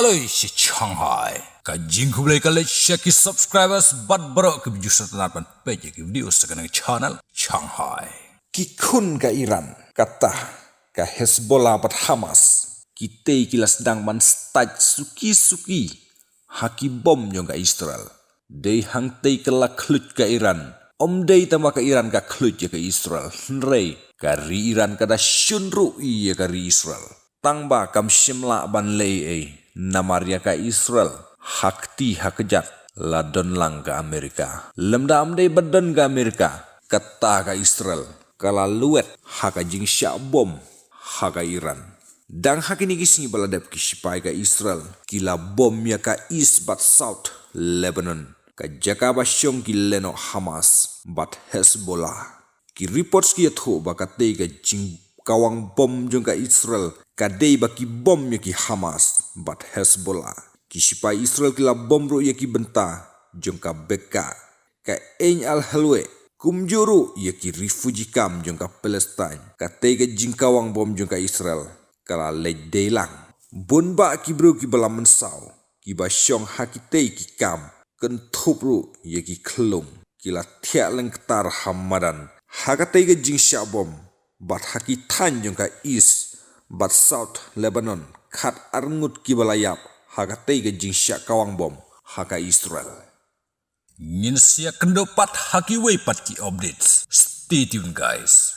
Aloi si Shanghai. Kajing kulai kali share subscribers bat berok ke video setelah page ke video sekarang channel Shanghai. Kikun ka Iran kata ka Hezbollah bat Hamas kita kilas sedang man staj suki haki bom yang ka Israel. Dei hang tei kala klut ka Iran. Om dei tama ka Iran ka klut ya ka Israel. Nrei ka ri Iran kada syunru iya ka ri Israel. Tangba kam shimla ban lei namaria ka Israel. Hakti hakejat ladon lang ka Amerika. Lemda amdei badan ka Amerika. Kata ka Israel. Kala luet haka jing syak bom haka Iran. Dang hakini kisni baladap kisipai ka Israel. Kila bom ya ka East bat South Lebanon. Ka Jakaba syong ki leno Hamas bat Hezbollah. Ki reports ki yatho bakatei ka jing kawang bom jong ka Israel. Ka dei baki bom ya ki Hamas bat Hezbollah. Kisipai Israel kila bom ro ya ki benta jong ka beka. Ka Ein al-Halwe. Kumjuru ia ki refugee camp jong ka Palestine. Ka tega jingkawang bom jong ka Israel. Kala lej deilang. Bunba ki bro ki bala mensau. Ki basyong hakitei ki camp. Kentupru ia ki kelung. Kila tiak leng ketar hamadan. Haka tega jing syak bom. Bat hakitan jong ka East. Bat South Lebanon. Kat arngut ki balayap. Haka tega jing syak kawang bom. Haka Israel. Nyin siya kendopat haki way pat ki updates. Stay tuned guys.